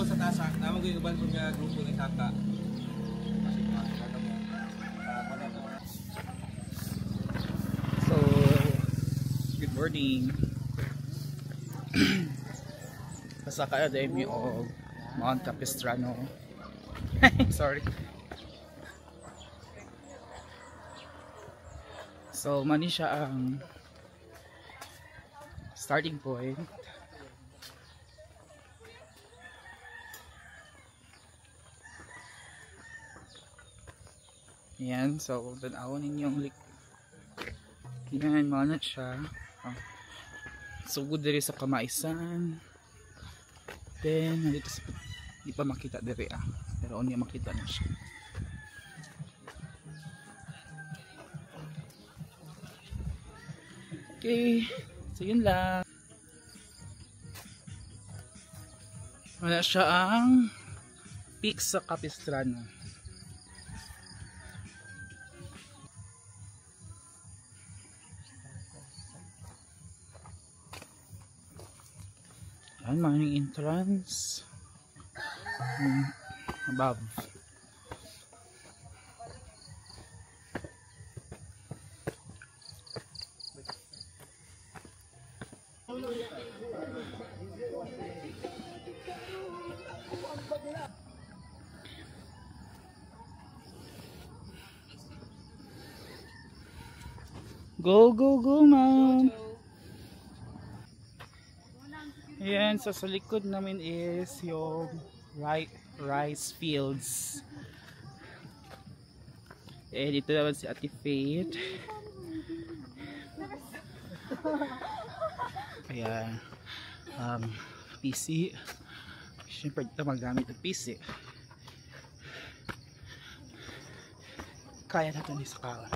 Namo sa tasa, namo gyud uban ko nga grupo ni Taka. So, good morning. Pasaka na mi og Mount Capistrano. Sorry. So, mani siya ang starting point. Yan, so tanawon ninyong yan, mana siya. Sugod diri sa Kamaisan. Then, nandito sa di pa makita diri pero unya makita na siya. Okay, so yun lang. Wala siya ang peak sa Capistrano. Yan, maraming entrance above. Go, go, go, ma'am. Ayan, so sa likod namin is yung rice fields. Eh, dito naman si Ate Faith. Ayan, PC. Siyempre dito magamit ng PC. Kaya natin di sa kawan.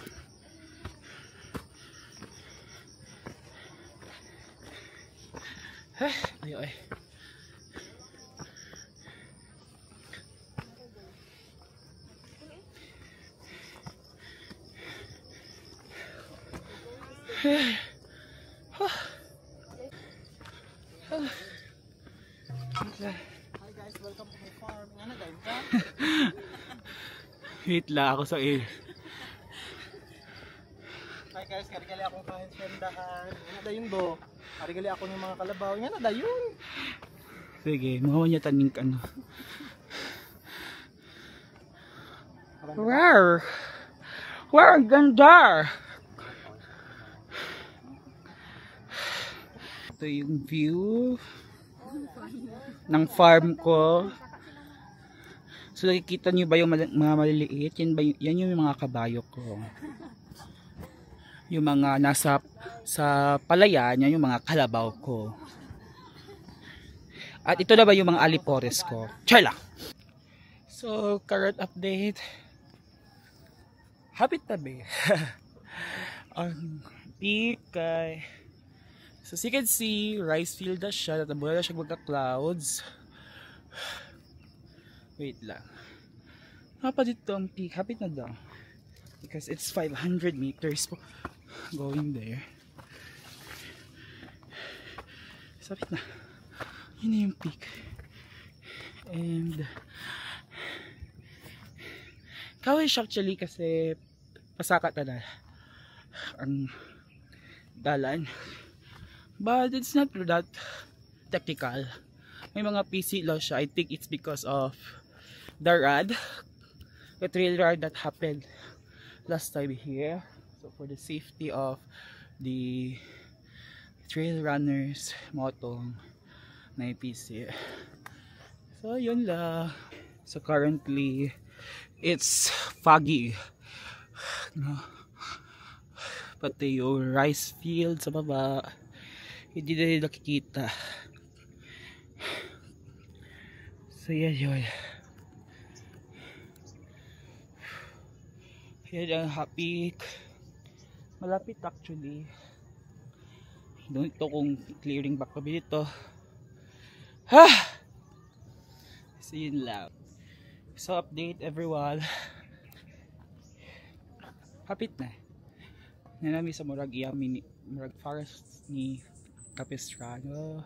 Ayo eh. Hi guys, welcome to my farm. Ano guys? Wait lang ako sa Hi guys, karigali akong kain sendahan. Ano dayon do? Karigali ako ng mga kalabaw. Ano dayon? Sige, mga niya taning ka na. Where? Where ang ganda? Ito yung view ng farm ko. So nakikita nyo ba yung mga maliliit? Yan yung mga kabayo ko. Yung mga nasa sa palayan, yan yung mga kalabaw ko. At ito na ba yung mga alipores ko? Char lang! So, current update. Habit tabi. Ang peak kay... So, as you can see, rice field na siya. Natabula na siya magka-clouds. Wait lang. Hapa dito ang peak. Habit na daw. Because it's 500 meters po going there. Sabit na. Yun na yung peak. And kawish actually kasi pasaka na ang dalan. But it's not that technical. May mga PC law siya. I think it's because of the trail ride that happened last time here. So for the safety of the trail runners, motong na PC. So yun lang. So currently it's foggy. No? Pati yung rice field sa baba hindi na rin nakikita. So yan yun. Yan ang happy. Malapit actually. Doon ito kung clearing back kami dito. Ha! So yun lang. So update everyone. Hapit na. Nanami sa murag forest ni Capistrano.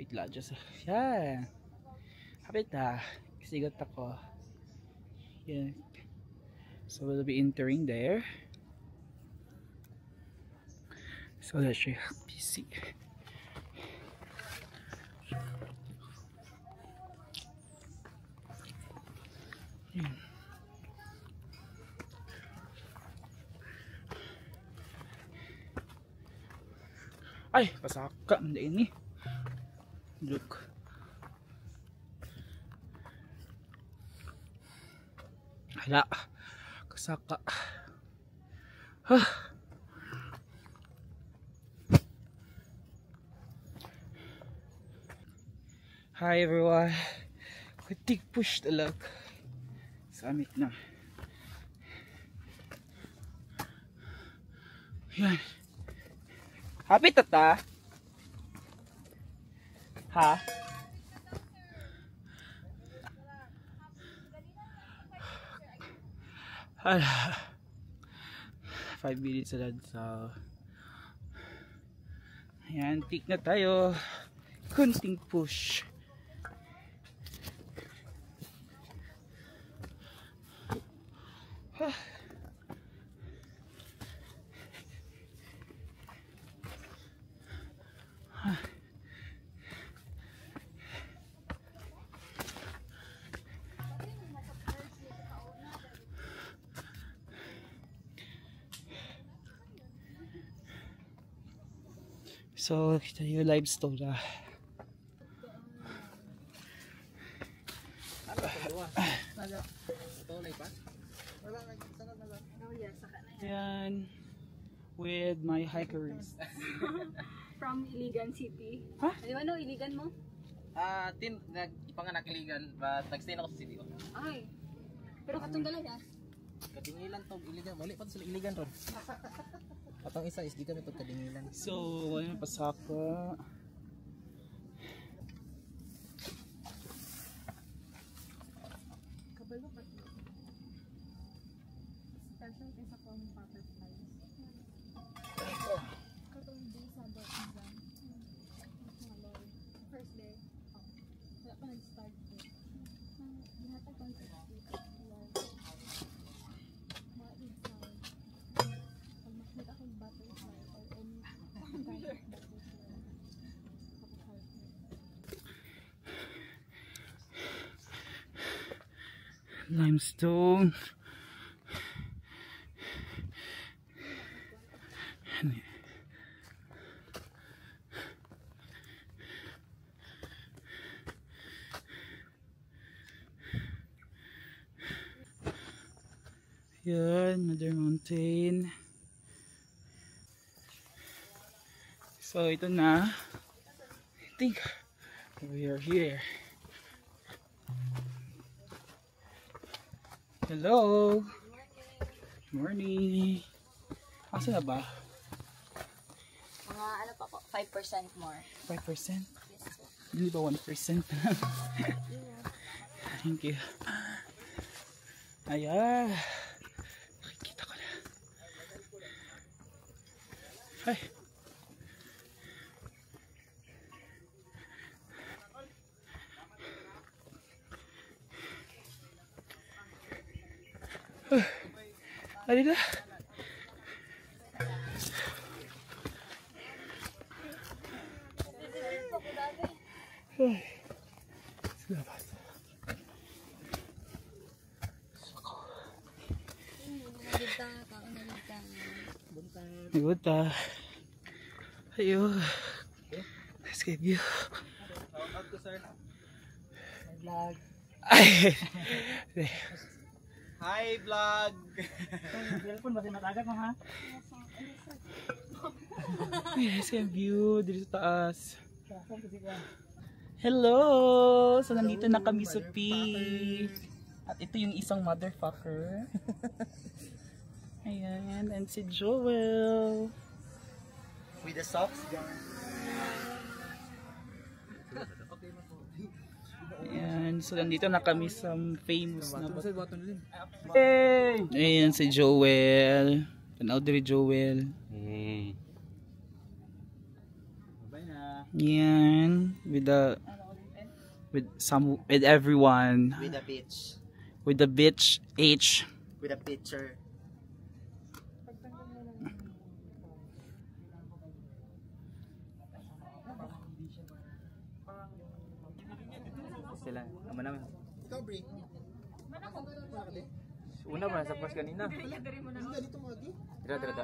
Wait lang, just, yan. Kapit na. Sigat ako. Yan. So we'll be entering there. So let's show you PC. Yan. Ay, pasaka. Hindi ini. Look. Hala. Kasaka. Huh. Hi everyone. Kutik push talaga. Summit na. Yan. Happy tata? Ha? Hala. 5 minutes na lang, so ayan, tik na tayo. Kunting push. So, kita yung live store na. Yan. With my hikers. From Iligan City. Ha? Di ba no, Iligan mo? Ipanganak iligan, but nagstay na ako sa city. Ay. Pero katong dalaga. Kadingilan to, iligan. Mali pa to sila iligan ron. Atong isa is di kami to kadingilan. So, wala na pasaka. Kabalo pa ito. Special kay sa kong butterflies. Katong day sa exam. First day. Wala pa nag-start ko. Dinatag kong sa limestone. Yan, another mountain. So ito na. I think we are here. Hello. Morning. Asa na ba? mga ano pa po, 5% more. 5%? Yes, po. Hindi ba 1%? Thank you. Ayan. Nakikita ko na. Ay. Alila. Ay. Salamat. Naguta. Ayo. Let's get you. Shout out to sir. My vlog. Ay. Hi vlog. Telepon ba matagat mo ha? Ay, let's get view dito sa taas. Hello! So nandito na kami sa P. At ito yung isang motherfucker. Ayan, and si Joel. With the socks guys. Ayan, so nandito na kami sa famous na Hey! Ayan si Joel. Tanaw diri Joel. Hey. Bye na. Yan. With everyone. With a bitch. With the bitch H. With a picture. Sila. Naman naman. Ikaw, Bri. Una ba sa post kanina? Hindi, dito mo, Agi. Dira.